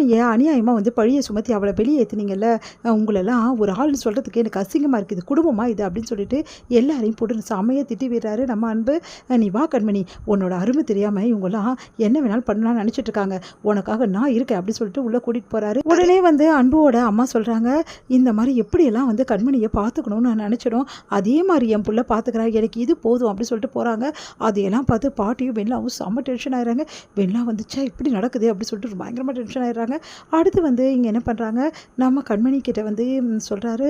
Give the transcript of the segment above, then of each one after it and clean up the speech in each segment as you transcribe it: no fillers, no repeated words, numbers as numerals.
நீங்க அநியாயமா வந்து பழிய சுமத்தி அவள வெளியேத்துனீங்கல்ல, உங்களெல்லாம் ஒரு ஆள்ன்னு சொல்றதுக்கு எனக்கு அசிங்கமா இருக்கு. இது குடும்பமா இது அப்படின்னு சொல்லிட்டு எல்லாரையும் போட்டு செமையா திட்டி விடுறாரு நம்ம அன்பு. நீ வா கண்மணி, உன்னோட அருமை தெரியாம இவங்கலாம் என்ன வேணாலும் பண்ணலாம்னு நினைச்சிட்டு இருக்காங்க. உனக்காக நான் இருக்கேன் அப்படின்னு சொல்லிட்டு உள்ள கூட்டிட்டு போறாரு. உடனே வந்து அன்புவோட அம்மா சொல்றாங்க, இந்த மாதிரி எப்படியெல்லாம் வந்து கண்மணியை பார்த்துக்கணும்னு நான் நினைச்சிடும், அதே மாதிரி என் புள்ள பார்த்துக்கிறா, எனக்கு இது போதும் அப்படின்னு சொல்லிட்டு போறாங்க. அதையெல்லாம் பார்த்து பாட்டியும் வெண்லாவும் செம்ம டென்ஷன் ஆயிடுறாங்க. வெண்லா வந்துச்சா இப்படி நடக்குது அப்படின்னு சொல்லிட்டு பயங்கரமாக டென்ஷன் ஆயிடுறாங்க. அடுத்து வந்து இங்கே என்ன பண்ணுறாங்க, நம்ம கண்மணி கிட்ட வந்து சொல்கிறாரு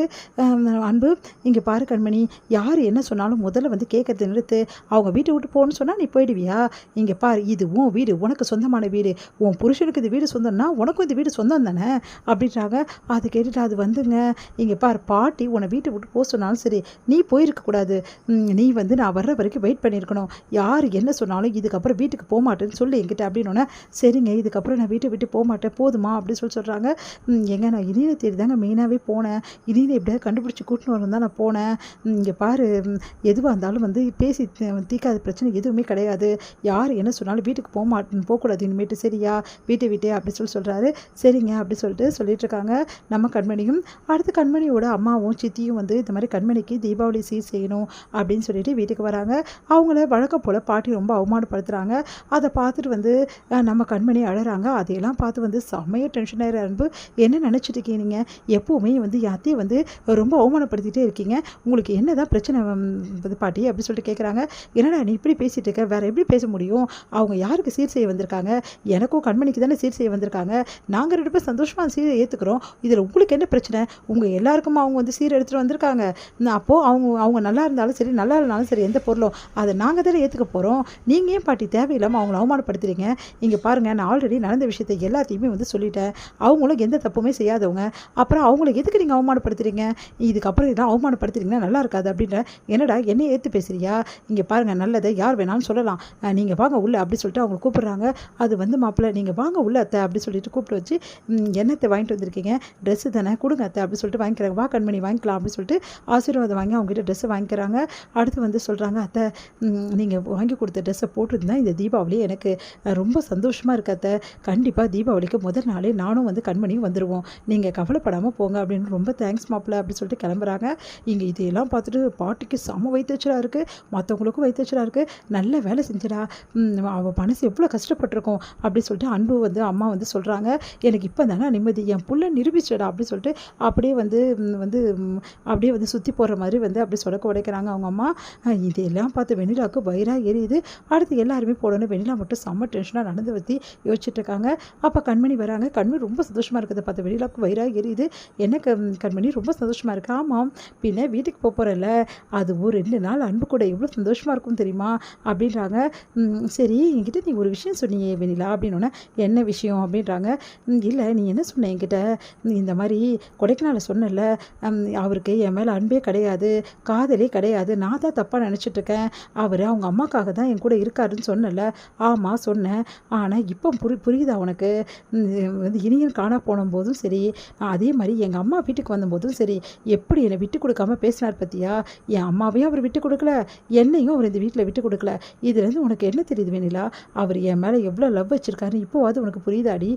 அன்பு, இங்கே பாரு கண்மணி, யார் என்ன சொன்னாலும் முதல்ல வந்து கேட்கறது நிறுத்து. அவங்க வீட்டை விட்டு போகணும்னு சொன்னால் நீ போயிடுவியா? இங்கே பாரு, இது உன் வீடு, உனக்கு சொந்தமான வீடு, உன் புருஷனுக்கு இது வீடு சொந்தம்னா உனக்கும் இந்த வீடு சொந்தம் தானே அப்படின்றாங்க. அது கேட்டுட்டு அது வந்துங்க, இங்கே பாரு பாட்டி உன்னை வீட்டை விட்டு போக சொன்னாலும் சரி நீ போயிருக்கக்கூடாது. நீ வந்து நான் வர்ற வரைக்கும் வெயிட் பண்ணியிருக்கணும். யார் என்ன சொன்னாலும் இதுக்கப்புறம் வீட்டுக்கு போக மாட்டேன்னு சொல்லி என்கிட்ட அப்படின்னோன்னே, சரிங்க இதுக்கப்புறம் நான் வீட்டை விட்டு போக மாட்டேன் போதுமா அப்படின்னு சொல்கிறாங்க. எங்க நான் இனியை தேடி தாங்க மெயினாகவே போனேன், இனியை எப்படியாவது கண்டுபிடிச்சி கூட்டின்னு வரணும் தான் நான் போனேன். இங்கே பாரு, எதுவாக இருந்தாலும் வந்து பேசி தீக்காத பிரச்சனை எதுவுமே கிடையாது. யார் என்ன சொன்னாலும் வீட்டுக்கு போகக்கூடாது இனிமேட்டு, சரியா? வீட்டை விட்டே அப்படி சொல்கிறாரு. சரிங்க அப்படி சொல்லிட்டு இருக்காங்க நம்ம கண்மணியும். அடுத்து கண்மணியோட அம்மாவும் சித்தியும் வந்து இந்த மாதிரி கண்மணிக்கு தீபாவளி சீர் செய்யணும் அப்படின்னு சொல்லிட்டு வீட்டுக்கு வராங்க. அவங்கள வழக்கம் போல் பாட்டி ரொம்ப அவமானப்படுத்துகிறாங்க. அதை பார்த்துட்டு வந்து நம்ம கண்மணி அழறாங்க. அதையெல்லாம் பார்த்து வந்து செம்மையாக டென்ஷன் ஆகிற அன்பு, என்ன நினச்சிட்டு இருக்கீங்க நீங்கள்? எப்போவுமே வந்து என் அத்தையை வந்து ரொம்ப அவமானப்படுத்திகிட்டே இருக்கீங்க, உங்களுக்கு என்ன தான் பிரச்சனை பாட்டி அப்படி சொல்லிட்டு கேட்குறாங்க. என்னடா நீ இப்படி பேசிகிட்டு இருக்க, வேறு எப்படி பேச முடியும்? அவங்க யாருக்கு சீர் செய்ய வந்திருக்காங்க? எனக்கும் கண்மணிக்கு தானே சீர் செய்ய வந்திருக்காங்க. நாங்கள் 2 பேர் சந்தோஷமாக சீரை ஏற்றுக்கிறோம். இதில் உங்களுக்கு என்ன பிரச்சனை? உங்கள் எல்லாருக்கும் அவங்க வந்து சீர் எடுத்துகிட்டு வந்திருக்காங்க. அப்போது அவங்க நல்லா இருந்தாலும் சரி நல்லா இருந்தாலும் சரி எந்த பொருளும் அதை நாங்கள் தானே ஏற்றுக்க போகிறோம். நீங்கள் ஏன் பாட்டி தேவையில்லாமல் அவங்கள அவமானப்படுத்துறீங்க? இங்கே பாருங்கள், நான் ஆல்ரெடி நடந்த விஷயத்தை எல்லாத்தையுமே வந்து சொல்லிட்டேன். அவங்களும் எந்த தப்புமே செய்யாதவங்க, அப்புறம் அவங்கள எதுக்கு நீங்கள் அவமானப்படுத்துறீங்க? இதுக்கப்புறம் இதெல்லாம் அவமானப்படுத்துறீங்கன்னா நல்லா இருக்காது அப்படின்ற. என்னடா என்னை ஏற்று பேசுறியா? இங்கே பாருங்கள், நல்லதை யார் வேணாலும் சொல்லலாம், நீங்கள் வாங்க உள்ள அப்படி சொல்லிட்டு அவங்க கூப்பிட்றாங்க. அது வந்து மாப்பிள்ளை நீங்கள் வாங்க உள்ள அத்தை அப்படி சொல்லிட்டு கூப்பிட்டு வச்சு, என்னத்தை வாங்கிட்டு வந்திருக்கீங்க? ட்ரெஸ்ஸு தானே, கொடுங்க அத்தை அப்படி சொல்லிட்டு வாங்கிக்கிறாங்க. வா கண்மணி வாங்கிக்கலாம் அப்படின்னு சொல்லிட்டு ஆசீர்வாதம் வாங்கி அவங்ககிட்ட ட்ரெஸ்ஸை வாங்கிக்கிறாங்க. அடுத்து வந்து சொல்கிறாங்க, அத்தை நீங்கள் வாங்கி கொடுத்த ட்ரெஸ்ஸை போட்டுருந்தா இந்த தீபாவளி எனக்கு ரொம்ப சந்தோஷமாக இருக்கு அத்தை. கண்டிப்பாக தீபாவளிக்கு முதல் நாளே நானும் வந்து கண்மணியும் வந்துடுவோம், நீங்கள் கவலைப்படாமல் போங்க அப்படின்னு. ரொம்ப தேங்க்ஸ் மாப்பிள்ளை அப்படி சொல்லிட்டு கிளம்புறாங்க. இங்கே இதையெல்லாம் பார்த்துட்டு பாட்டிக்கு செம வைத்தச்சலாக இருக்குது, மற்றவங்களுக்கும் வைத்தச்சலாக இருக்குது. நல்ல வேலை செஞ்சிடா, அவள் மனசு எவ்வளோ கஷ்டப்பட்டிருக்கோம் அப்படி சொல்லிட்டு அன்பு வந்து அம்மா வந்து சொல்கிறாங்க. எனக்கு இப்போ தானே நிம்மதி, என் புள்ள நிரூபிச்சிடா அப்படி சொல்லிட்டு அப்படியே வந்து அப்படியே வந்து சுற்றி போகிற மாதிரி வந்து அப்படி சொடக்க உடைக்கிறாங்க அவங்க அம்மா. இதையெல்லாம் பார்த்து வெண்ணிலாவுக்கு வயிறாக எரியுது. அடுத்து எல்லாருமே போடணும், வெண்ணிலா மட்டும் செம்ம டென்ஷனாக நடந்து பற்றி யோசிச்சுட்டு இருக்காங்க. அப்போ கண்மணி வராங்க. கண்மணி ரொம்ப சந்தோஷமாக இருக்குது பார்த்து வெண்ணிலாவுக்கு வயிறாக எரியுது. என்ன கண்மணி ரொம்ப சந்தோஷமாக இருக்கு? ஆமாம், பின்ன வீட்டுக்கு போகிறல்ல, அது ஒரு 2 நாள் அன்பு கூட எவ்வளோ சந்தோஷமாக இருக்கும் தெரியுமா அப்படின்றாங்க. சரி என்கிட்ட நீ ஒரு விஷயம் சொன்னியே வெண்ணிலா அப்படின்னோடனே, என்ன விஷயம் அப்படின்றாங்க. இல்லை நீ என்ன சொன்ன என்கிட்ட, இந்த மாதிரி கொடைக்கானலில் சொன்னல, அவருக்கு என் மேலே அன்பே கிடையாது, காதலே கிடையாது, நான் தான் தப்பாக நினச்சிட்ருக்கேன், அவர் அவங்க அம்மாக்காக தான் என் கூட இருக்காருன்னு சொன்னல. ஆமாம் சொன்னேன், ஆனால் இப்போ புரியுதா உனக்கு? வந்து இனியன் காண போனும்போதும் சரி, அதே மாதிரி எங்கள் அம்மா வீட்டுக்கு வந்தபோதும் சரி, எப்படி என்னை விட்டு கொடுக்காம பேசினார் பற்றியா? என் அம்மாவையும் அவர் விட்டு கொடுக்கல, என்னையும் அவர் இந்த வீட்டில் விட்டு கொடுக்கல. இதுலேருந்து உனக்கு என்ன தெரியுது வெண்ணிலா? அவர் என் மேலே எவ்வளோ லவ் வச்சுருக்காரு இப்போவாது உனக்கு புரியுதாடி?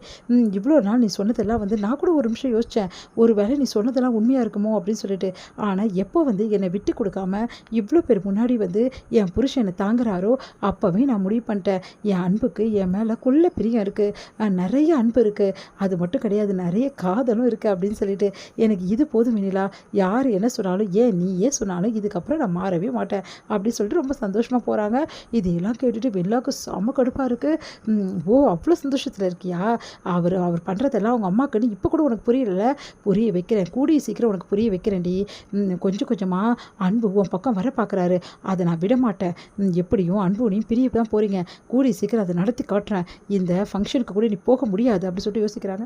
இவ்வளோ நாள் நீ சொன்னதெல்லாம் வந்து நான் கூட ஒரு நிமிஷம் யோசித்தேன், ஒரு வேளை நீ சொன்னதெல்லாம் உண்மையாக இருக்குமோ அப்படின்னு சொல்லிட்டு. ஆனால் எப்போ வந்து என்னை விட்டு கொடுக்காம இவ்வளோ பேர் முன்னாடி வந்து என் புருஷன் என்னை தாங்குறாரோ அப்போவே நான் முடிவு பண்ணிட்டேன், என் அன்புக்கு என் மேலே கொள்ள பிரியம் இருக்குது, நிறைய அன்பு இருக்குது, அது மட்டும் கிடையாது நிறைய காதலும் இருக்குது அப்படின்னு சொல்லிட்டு. எனக்கு இது போதும் வெண்ணிலா, யார் என்ன சொன்னாலும் நீயே சொன்னாலும் இதுக்கப்புறம் நான் மாறவே மாட்டேன் அப்படின்னு சொல்லிட்டு ரொம்ப சந்தோஷமாக போகிறாங்க. இதையெல்லாம் கேட்டுட்டு வெண்ணிலாவுக்கு செம்ம கடுப்பாக இருக்குது. ஓ அவ்வளோ சந்தோஷத்தில் இருக்கியா? அவர் பண்ணுறதெல்லாம் அவங்க அம்மாக்குன்னு இப்போ கூட உனக்கு புரியல, புரிய வைக்கிறேன், கூடிய சீக்கிரம் உனக்கு புரிய வைக்கிறேன்டி. கொஞ்சம் கொஞ்சமாக அன்பு உன் பக்கம் வர பார்க்குறாரு, அதை நான் விட மாட்டேன். எப்படியும் அன்புனையும் பிரிய தான் போகிறீங்க, கூடிய சீக்கிரம் அதை நடத்தி காட்டுறேன், இந்த ஃபங்க்ஷனுக்கு கூட நீ போக முடியாது அப்படி சொல்லிட்டு யோசிக்கிறாங்க.